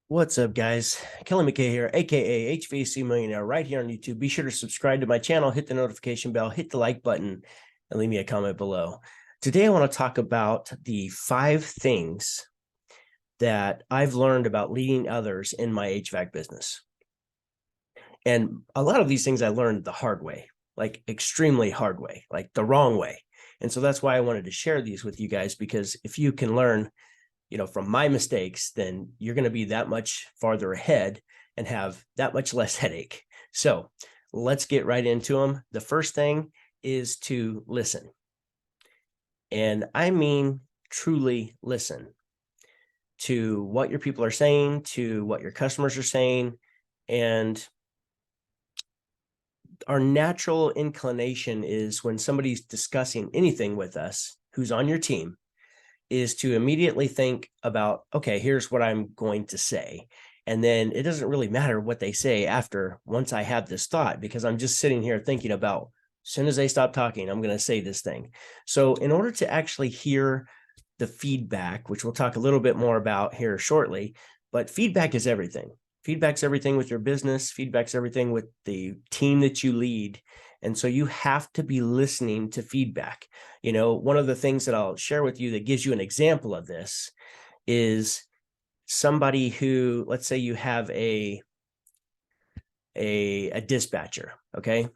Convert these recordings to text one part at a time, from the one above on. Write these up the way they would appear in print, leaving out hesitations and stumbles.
What's up, guys? Kelly McKay here, aka HVAC Millionaire, right here on YouTube. Be sure to subscribe to my channel, hit the notification bell, hit the like button, and leave me a comment below. Today, I want to talk about the 5 things that I've learned about leading others in my HVAC business. And a lot of these things I learned the hard way, like extremely hard way, like the wrong way. And so that's why I wanted to share these with you guys, because if you can learn from my mistakes, then you're going to be that much farther ahead and have that much less headache. So let's get right into them. The first thing is to listen. And I mean, truly listen to what your people are saying, to what your customers are saying. And our natural inclination is when somebody's discussing anything with us who's on your team, is to immediately think about, okay, here's what I'm going to say. And then it doesn't really matter what they say after, once I have this thought, because I'm just sitting here thinking about, as soon as they stop talking, I'm going to say this thing. So in order to actually hear the feedback, which we'll talk a little bit more about here shortly, but feedback is everything. Feedback's everything with your business. Feedback's everything with the team that you lead. And so you have to be listening to feedback. One of the things that I'll share with you that gives you an example of this is somebody who, let's say you have a dispatcher, okay?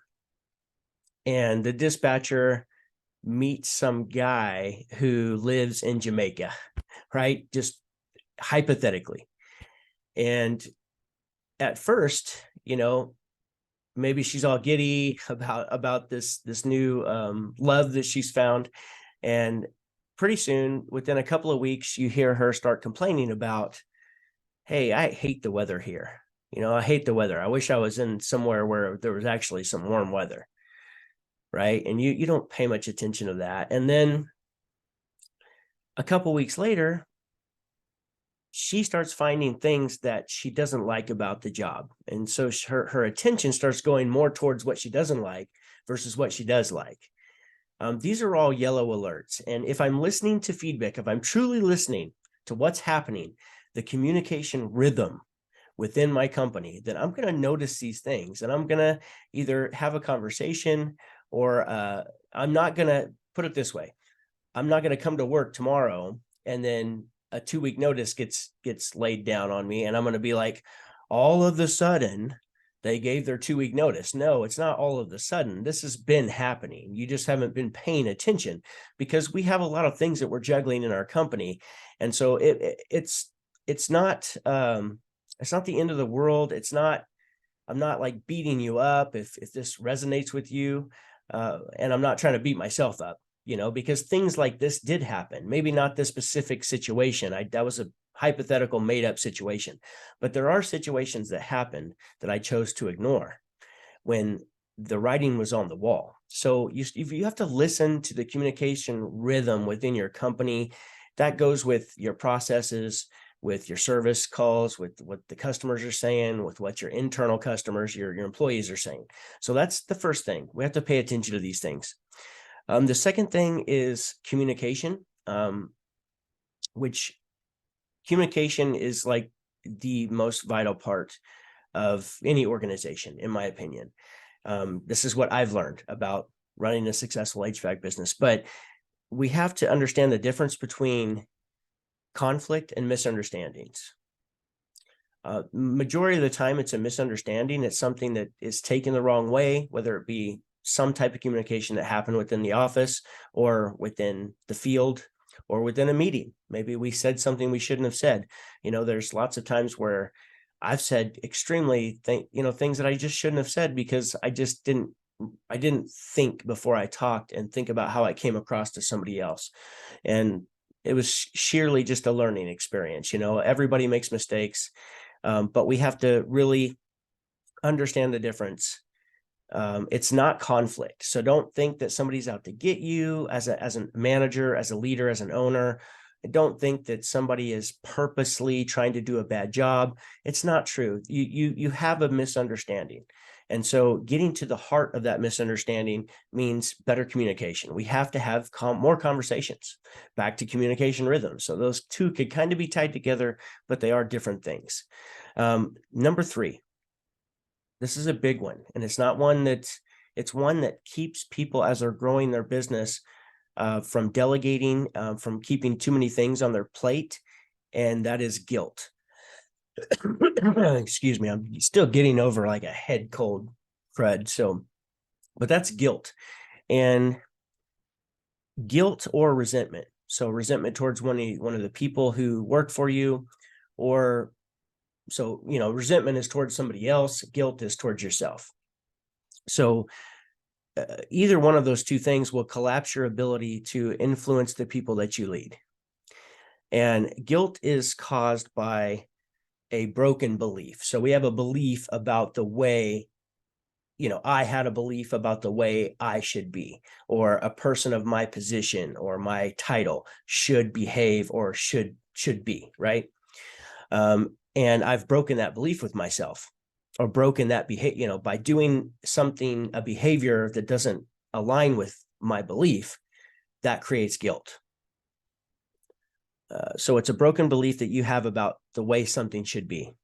And the dispatcher meets some guy who lives in Jamaica, right? Just hypothetically. And at first, maybe she's all giddy about this new love that she's found. And pretty soon, within a couple of weeks, you hear her start complaining about, hey, I hate the weather here. I hate the weather. I wish I was in somewhere where there was actually some warm weather. Right. And you don't pay much attention to that. And then a couple of weeks later, she starts finding things that she doesn't like about the job. And so her attention starts going more towards what she doesn't like versus what she does like. These are all yellow alerts. And if I'm listening to feedback, if I'm truly listening to what's happening, the communication rhythm within my company, then I'm going to notice these things, and I'm going to either have a conversation, or I'm not going to, put it this way, I'm not going to come to work tomorrow and then a 2-week notice gets laid down on me, and I'm going to be like, all of a sudden they gave their 2-week notice. No, it's not all of a sudden. This has been happening. You just haven't been paying attention, because we have a lot of things that we're juggling in our company. And so it's not the end of the world. I'm not like beating you up if this resonates with you. And I'm not trying to beat myself up, because things like this did happen. Maybe not this specific situation. That was a hypothetical made up situation, but there are situations that happened that I chose to ignore when the writing was on the wall. So you have to listen to the communication rhythm within your company. That goes with your processes, with your service calls, with what the customers are saying, with what your internal customers, your employees are saying. So that's the first thing. We have to pay attention to these things. The second thing is communication, which communication is like the most vital part of any organization, in my opinion. This is what I've learned about running a successful HVAC business. But we have to understand the difference between conflict and misunderstandings. Majority of the time, it's a misunderstanding. It's something that is taken the wrong way, whether it be some type of communication that happened within the office or within the field or within a meeting. Maybe we said something we shouldn't have said. There's lots of times where I've said extremely things that I just shouldn't have said, because I didn't think before I talked and think about how I came across to somebody else. And it was sheerly just a learning experience. Everybody makes mistakes, but we have to really understand the difference. It's not conflict. So don't think that somebody's out to get you as a manager, as a leader, as an owner. Don't think that somebody is purposely trying to do a bad job. It's not true. You have a misunderstanding. And so getting to the heart of that misunderstanding means better communication. We have to have more conversations, back to communication rhythms. So those two could kind of be tied together, but they are different things. Number 3, this is a big one, and it's one that keeps people, as they're growing their business, from delegating, from keeping too many things on their plate, and that is guilt. Excuse me, I'm still getting over like a head cold crud. So, but that's guilt, and guilt or resentment. So resentment towards one of the people who work for you, or so, resentment is towards somebody else. Guilt is towards yourself. So either one of those two things will collapse your ability to influence the people that you lead. And guilt is caused by a broken belief. So we have a belief about the way, I had a belief about the way I should be, or a person of my position or my title should behave or should be, right? And I've broken that belief with myself, or broken that behavior, by doing something, a behavior that doesn't align with my belief, that creates guilt. So it's a broken belief that you have about the way something should be.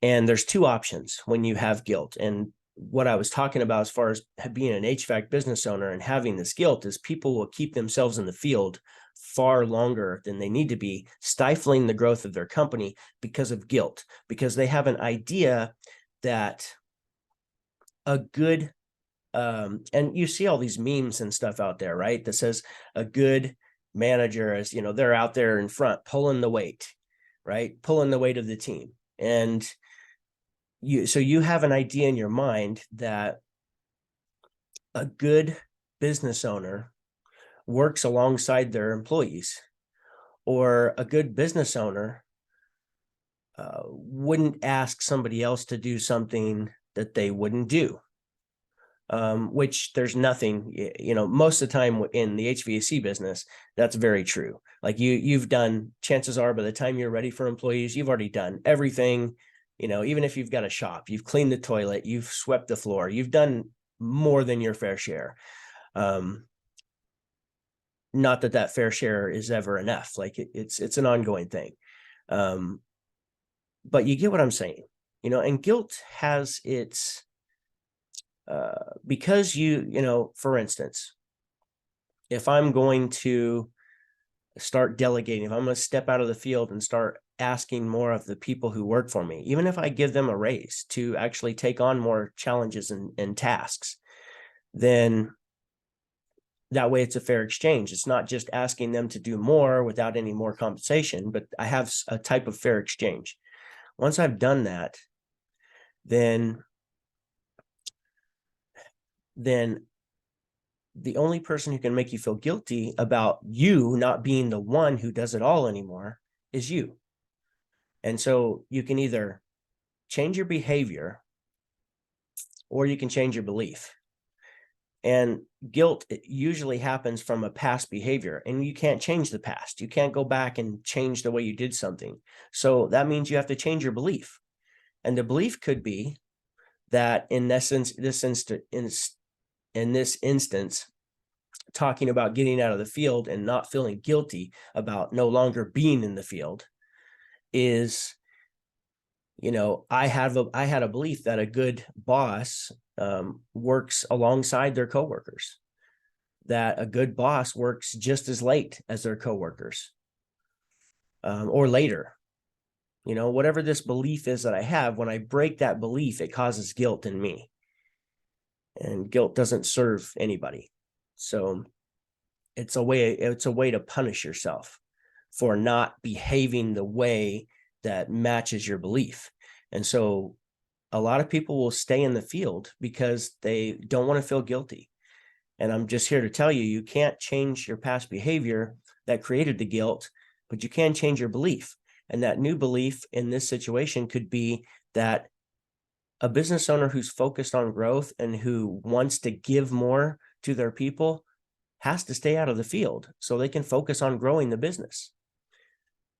And there's 2 options when you have guilt. And what I was talking about as far as being an HVAC business owner and having this guilt is people will keep themselves in the field far longer than they need to be, stifling the growth of their company because of guilt, because they have an idea that a good, and you see all these memes and stuff out there, right? That says a good manager is, they're out there in front pulling the weight, right? Pulling the weight of the team. And so you have an idea in your mind that a good business owner works alongside their employees, or a good business owner wouldn't ask somebody else to do something that they wouldn't do. Which there's nothing, most of the time in the HVAC business, that's very true. Like you've done, chances are by the time you're ready for employees, you've already done everything. Even if you've got a shop, you've cleaned the toilet, you've swept the floor, you've done more than your fair share. Not that fair share is ever enough. Like it's an ongoing thing. But you get what I'm saying, and guilt has its, because for instance, if I'm going to start delegating, if I'm going to step out of the field and start asking more of the people who work for me, even if I give them a raise to actually take on more challenges and tasks, then that way it's a fair exchange. It's not just asking them to do more without any more compensation, but I have a type of fair exchange. Once I've done that, then the only person who can make you feel guilty about you not being the one who does it all anymore is you. And so you can either change your behavior or you can change your belief. And guilt usually happens from a past behavior, and you can't change the past. You can't go back and change the way you did something. So that means you have to change your belief. And the belief could be that in this instance, talking about getting out of the field and not feeling guilty about no longer being in the field is, I had a belief that a good boss works alongside their coworkers, that a good boss works just as late as their coworkers, or later. Whatever this belief is that I have, when I break that belief, it causes guilt in me. And guilt doesn't serve anybody. So it's a way to punish yourself for not behaving the way that matches your belief. And so a lot of people will stay in the field because they don't want to feel guilty. And I'm just here to tell you, you can't change your past behavior that created the guilt, but you can change your belief. And that new belief in this situation could be that a business owner who's focused on growth and who wants to give more to their people has to stay out of the field so they can focus on growing the business.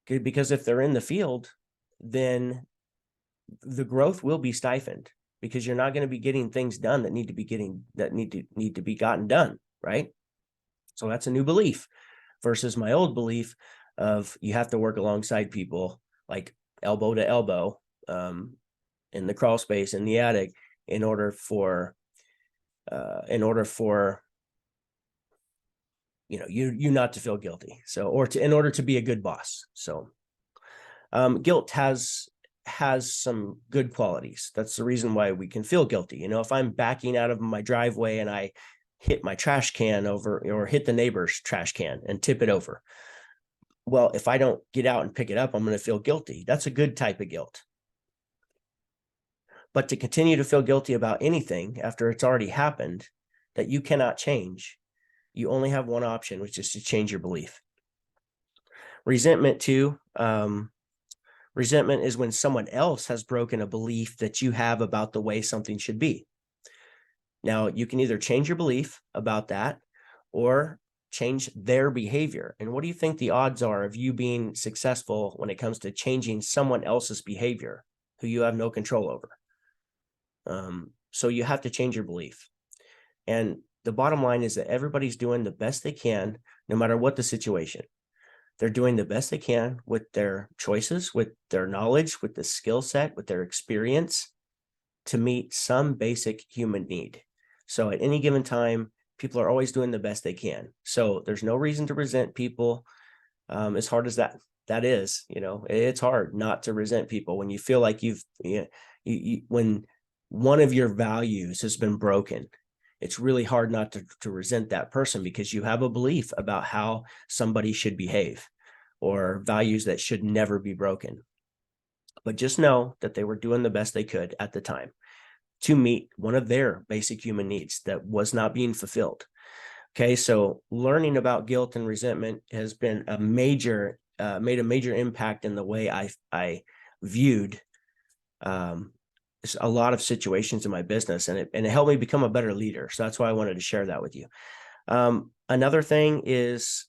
Because if they're in the field, then the growth will be stifled. because you're not going to be getting things done that need to be gotten done, right? So that's a new belief versus my old belief of you have to work alongside people, like elbow to elbow, in the crawl space in the attic, in order for you not to feel guilty. So, in order to be a good boss. So guilt has some good qualities. That's the reason why we can feel guilty. If I'm backing out of my driveway and I hit my trash can over, or hit the neighbor's trash can and tip it over, well, if I don't get out and pick it up, I'm going to feel guilty. That's a good type of guilt. But to continue to feel guilty about anything after it's already happened that you cannot change, you only have one option, which is to change your belief. Resentment too. Resentment is when someone else has broken a belief that you have about the way something should be. Now, you can either change your belief about that or change their behavior. And what do you think the odds are of you being successful when it comes to changing someone else's behavior who you have no control over? So you have to change your belief. And the bottom line is that everybody's doing the best they can, no matter what the situation. They're doing the best they can with their choices, with their knowledge, with the skill set, with their experience to meet some basic human need. So at any given time, people are always doing the best they can. So there's no reason to resent people. As hard as that is, it's hard not to resent people when you feel like when one of your values has been broken. It's really hard not to resent that person because you have a belief about how somebody should behave or values that should never be broken. But just know that they were doing the best they could at the time to meet one of their basic human needs that was not being fulfilled. Okay, so learning about guilt and resentment has been made a major impact in the way I viewed a lot of situations in my business, and it helped me become a better leader. So that's why I wanted to share that with you. Another thing is,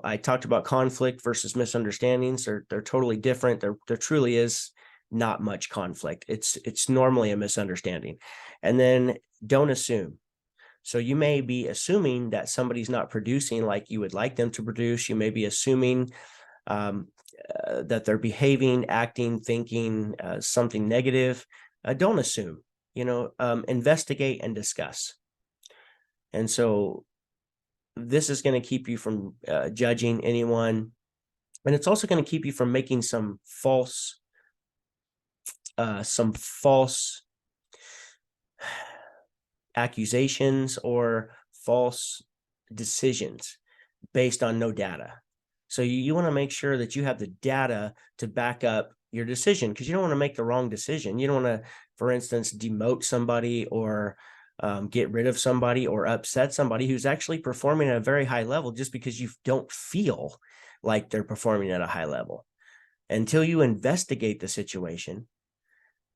I talked about conflict versus misunderstandings. They're totally different. There truly is not much conflict. It's normally a misunderstanding. And then don't assume. So you may be assuming that somebody's not producing like you would like them to produce. You may be assuming that they're behaving, acting, thinking something negative. Don't assume. Investigate and discuss. And so this is going to keep you from judging anyone, and it's also going to keep you from making some false accusations or false decisions based on no data. So you want to make sure that you have the data to back up your decision, because you don't want to make the wrong decision. You don't want to, for instance, demote somebody or get rid of somebody or upset somebody who's actually performing at a very high level just because you don't feel like they're performing at a high level. Until you investigate the situation,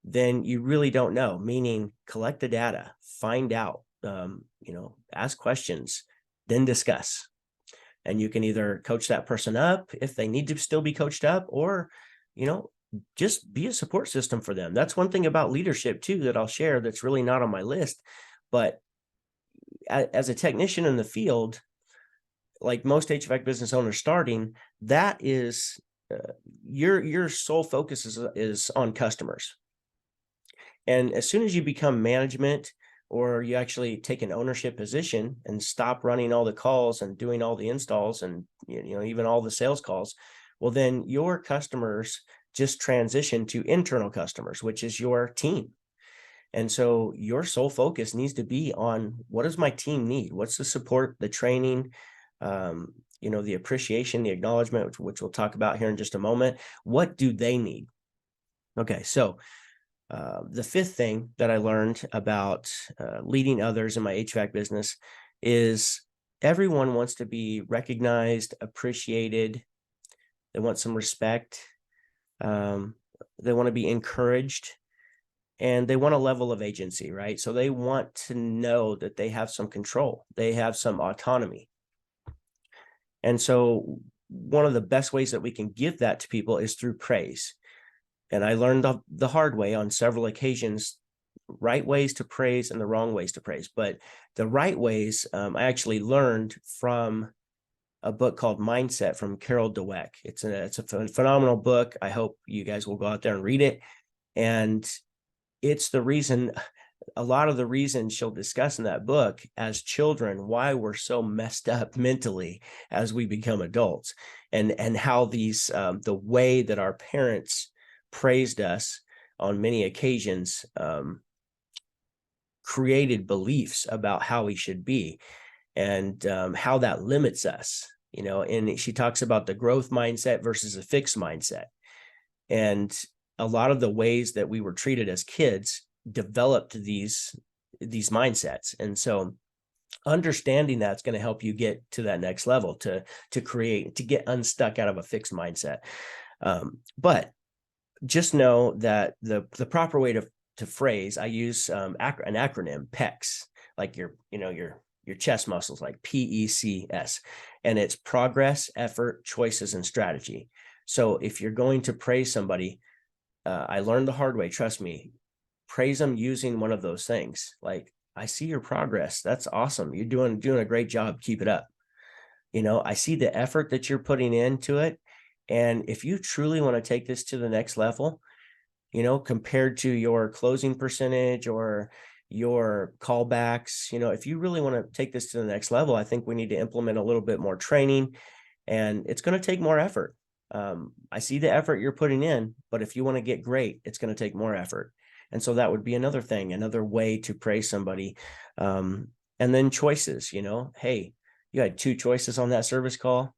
then you really don't know, meaning collect the data, find out, ask questions, then discuss. And you can either coach that person up if they need to still be coached up, or, just be a support system for them. That's one thing about leadership too that I'll share that's really not on my list. But as a technician in the field, like most HVAC business owners starting, that is your sole focus is on customers. And as soon as you become management, or you actually take an ownership position and stop running all the calls and doing all the installs and even all the sales calls, well, then your customers just transition to internal customers, which is your team. And so your sole focus needs to be on, what does my team need? What's the support, the training, the appreciation, the acknowledgement, which we'll talk about here in just a moment. What do they need? Okay, so the fifth thing that I learned about leading others in my HVAC business is everyone wants to be recognized, appreciated. They want some respect. They want to be encouraged, and they want a level of agency, right? So they want to know that they have some control. They have some autonomy. And so one of the best ways that we can give that to people is through praise. And I learned the hard way on several occasions right ways to praise and the wrong ways to praise. But the right ways, I actually learned from a book called Mindset from Carol Dweck. It's a phenomenal book. I hope you guys will go out there and read it. And it's the reason, a lot of the reasons she'll discuss in that book as children, why we're so messed up mentally as we become adults, and how these, the way that our parents praised us on many occasions, created beliefs about how we should be, and how that limits us, and she talks about the growth mindset versus a fixed mindset. And a lot of the ways that we were treated as kids developed these mindsets. And so understanding that's going to help you get to that next level, to get unstuck out of a fixed mindset. But just know that the proper way to phrase, I use an acronym, PECS, like your chest muscles, like PECS, and it's progress, effort, choices, and strategy. So if you're going to praise somebody, I learned the hard way, trust me, praise them using one of those things. Like, I see your progress. That's awesome. You're doing a great job. Keep it up. I see the effort that you're putting into it. And if you truly want to take this to the next level, compared to your closing percentage or your callbacks, if you really want to take this to the next level, I think we need to implement a little bit more training, and it's going to take more effort. I see the effort you're putting in, but if you want to get great, it's going to take more effort. And so that would be another thing, another way to praise somebody. And then choices, hey, you had 2 choices on that service call.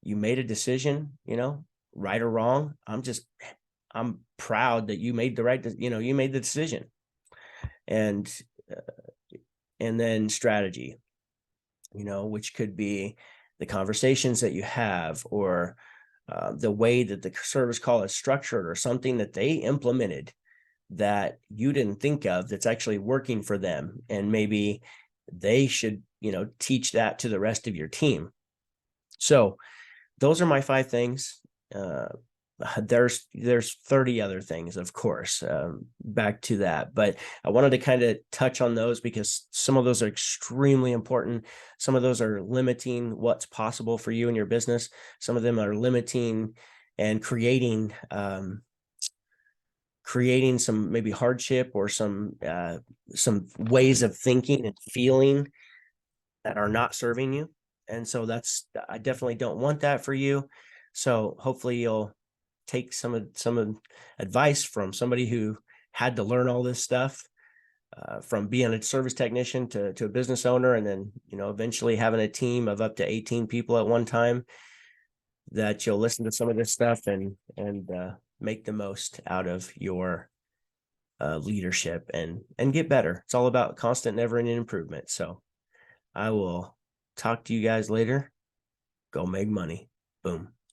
You made a decision, right or wrong. I'm proud that you made you made the decision. And then strategy, which could be the conversations that you have, or the way that the service call is structured, or something that they implemented that you didn't think of that's actually working for them. And maybe they should, teach that to the rest of your team. So those are my 5 things. There's 30 other things, of course, back to that, but I wanted to kind of touch on those because some of those are extremely important. Some of those are limiting what's possible for you and your business. Some of them are limiting and creating some maybe hardship, or some ways of thinking and feeling that are not serving you. And so I definitely don't want that for you. So hopefully you'll take some advice from somebody who had to learn all this stuff, from being a service technician to a business owner, and then, eventually having a team of up to 18 people at one time, that you'll listen to some of this stuff and make the most out of your leadership and get better. It's all about constant, never-ending improvement. So I will talk to you guys later. Go make money. Boom.